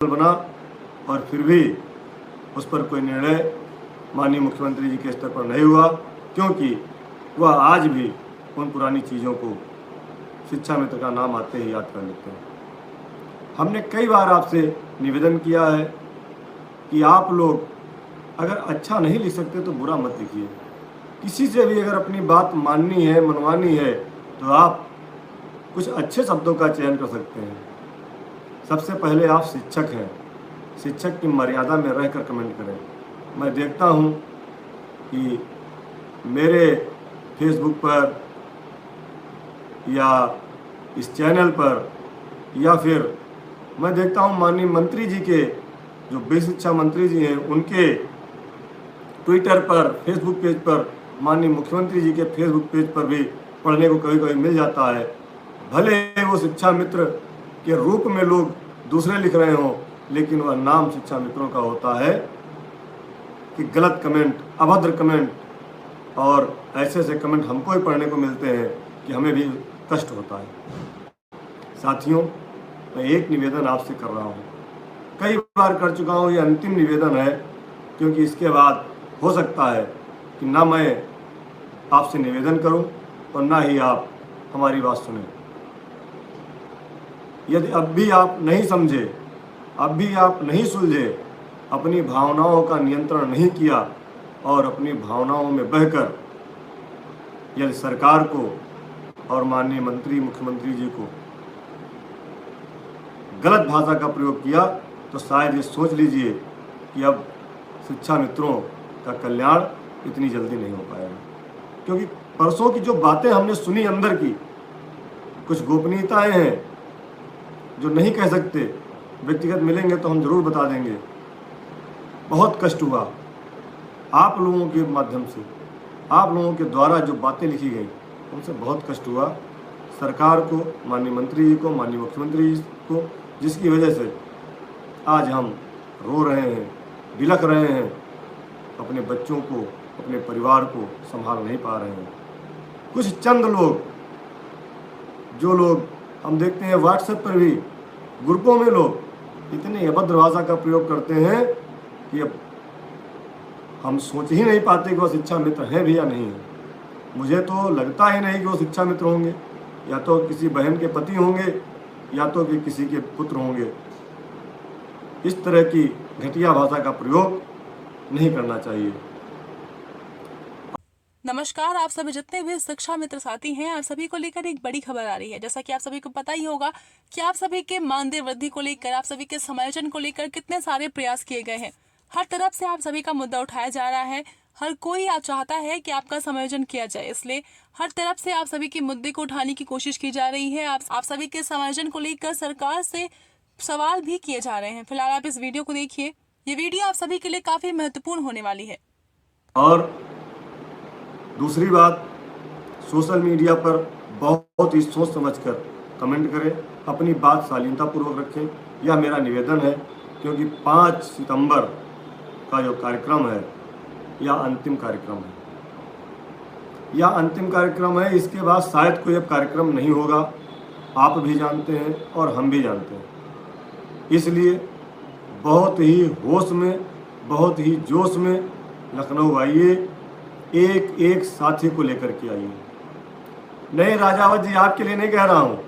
बना और फिर भी उस पर कोई निर्णय माननीय मुख्यमंत्री जी के स्तर पर नहीं हुआ, क्योंकि वह आज भी उन पुरानी चीज़ों को शिक्षा मित्र का नाम आते ही याद कर लेते हैं। हमने कई बार आपसे निवेदन किया है कि आप लोग अगर अच्छा नहीं लिख सकते तो बुरा मत लिखिए। किसी से भी अगर अपनी बात माननी है, मनवानी है, तो आप कुछ अच्छे शब्दों का चयन कर सकते हैं। सबसे पहले आप शिक्षक हैं, शिक्षक की मर्यादा में रहकर कमेंट करें। मैं देखता हूं कि मेरे फेसबुक पर या इस चैनल पर या फिर मैं देखता हूं माननीय मंत्री जी के, जो वित्त शिक्षा मंत्री जी हैं, उनके ट्विटर पर, फेसबुक पेज पर, माननीय मुख्यमंत्री जी के फेसबुक पेज पर भी पढ़ने को कभी कभी मिल जाता है। भले वो शिक्षा मित्र के रूप में लोग दूसरे लिख रहे हों, लेकिन वह नाम शिक्षा मित्रों का होता है कि गलत कमेंट, अभद्र कमेंट और ऐसे ऐसे कमेंट हमको ही पढ़ने को मिलते हैं कि हमें भी कष्ट होता है। साथियों, मैं एक निवेदन आपसे कर रहा हूँ, कई बार कर चुका हूँ, ये अंतिम निवेदन है, क्योंकि इसके बाद हो सकता है कि ना मैं आपसे निवेदन करूँ और ना ही आप हमारी बात सुनें। यदि अब भी आप नहीं समझे, अब भी आप नहीं सुलझे, अपनी भावनाओं का नियंत्रण नहीं किया और अपनी भावनाओं में बहकर यदि सरकार को और माननीय मंत्री, मुख्यमंत्री जी को गलत भाषा का प्रयोग किया, तो शायद ये सोच लीजिए कि अब शिक्षा मित्रों का कल्याण इतनी जल्दी नहीं हो पाएगा। क्योंकि परसों की जो बातें हमने सुनी अंदर की, कुछ गोपनीयताएं हैं जो नहीं कह सकते, व्यक्तिगत मिलेंगे तो हम जरूर बता देंगे। बहुत कष्ट हुआ आप लोगों के माध्यम से, आप लोगों के द्वारा जो बातें लिखी गई उनसे बहुत कष्ट हुआ सरकार को, माननीय मंत्री जी को, माननीय मुख्यमंत्री जी को, जिसकी वजह से आज हम रो रहे हैं, बिलख रहे हैं, अपने बच्चों को, अपने परिवार को संभाल नहीं पा रहे हैं। कुछ चंद लोग, जो लोग हम देखते हैं व्हाट्सएप पर भी ग्रुपों में लोग इतने अभद्र भाषा का प्रयोग करते हैं कि अब हम सोच ही नहीं पाते कि वो शिक्षा मित्र हैं भी या नहीं है। मुझे तो लगता ही नहीं कि वो शिक्षा मित्र होंगे, या तो किसी बहन के पति होंगे या तो कि किसी के पुत्र होंगे। इस तरह की घटिया भाषा का प्रयोग नहीं करना चाहिए। नमस्कार, आप सभी जितने भी शिक्षा मित्र साथी हैं, आप सभी को लेकर एक बड़ी खबर आ रही है। जैसा कि आप सभी को पता ही होगा कि आप सभी के मानदेय वृद्धि को लेकर, आप सभी के समायोजन को लेकर कितने सारे प्रयास किए गए हैं। हर तरफ से आप सभी का मुद्दा उठाया जा रहा है। हर कोई आप चाहता है कि आपका समायोजन किया जाए, इसलिए हर तरफ से आप सभी के मुद्दे को उठाने की कोशिश की जा रही है। आप सभी के समायोजन को लेकर सरकार से सवाल भी किए जा रहे हैं। फिलहाल आप इस वीडियो को देखिए, ये वीडियो आप सभी के लिए काफी महत्वपूर्ण होने वाली है। और दूसरी बात, सोशल मीडिया पर बहुत ही सोच समझकर कमेंट करें, अपनी बात शालीनतापूर्वक रखें, यह मेरा निवेदन है। क्योंकि 5 सितंबर का जो कार्यक्रम है, यह अंतिम कार्यक्रम है, यह अंतिम कार्यक्रम है। इसके बाद शायद कोई अब कार्यक्रम नहीं होगा, आप भी जानते हैं और हम भी जानते हैं। इसलिए बहुत ही होश में, बहुत ही जोश में लखनऊ आइए, एक एक साथी को लेकर के आइए। नहीं राजावत जी, आपके लिए नहीं कह रहा हूँ,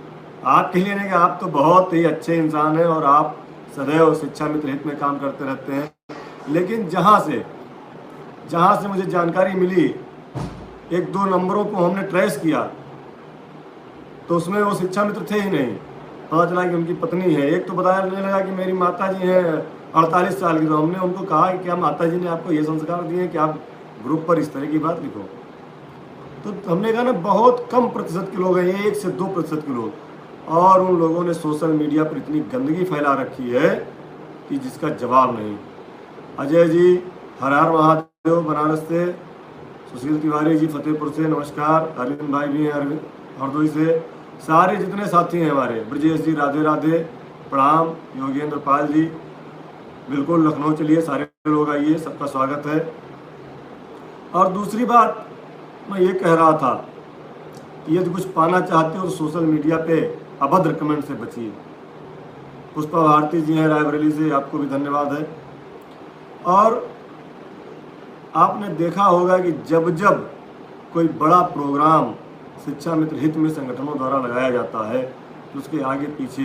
आपके लिए नहीं, आप तो बहुत ही अच्छे इंसान हैं और आप सदैव शिक्षा मित्र हित में काम करते रहते हैं। लेकिन जहाँ से मुझे जानकारी मिली, 1-2 नंबरों को हमने ट्रेस किया तो उसमें वो शिक्षा मित्र थे ही नहीं। पता चला कि उनकी पत्नी है। एक तो बताने लगा कि मेरी माता जी हैं 48 साल की, तो हमने उनको कहा कि क्या माता जी ने आपको ये संस्कार दिए कि आप ग्रुप पर इस तरह की बात लिखो? तो हमने कहा ना, बहुत कम प्रतिशत के लोग हैं, 1 से 2% के लोग, और उन लोगों ने सोशल मीडिया पर इतनी गंदगी फैला रखी है कि जिसका जवाब नहीं। अजय जी हर हर महादेव बनारस से, सुशील तिवारी जी फतेहपुर से, नमस्कार। अरविंद भाई भी हैं हरदोई से, सारे जितने साथी हैं हमारे, ब्रजेश जी राधे राधे, प्रणाम। योगेंद्र पाल जी, बिल्कुल लखनऊ चलिए, सारे लोग आइए, सबका स्वागत है। और दूसरी बात मैं ये कह रहा था कि यदि कुछ पाना चाहते हो तो सोशल मीडिया पे अभद्र कमेंट से बचिए। पुष्पा भारती जी हैं रायबरेली से, आपको भी धन्यवाद है। और आपने देखा होगा कि जब जब कोई बड़ा प्रोग्राम शिक्षा मित्र हित में संगठनों द्वारा लगाया जाता है तो उसके आगे पीछे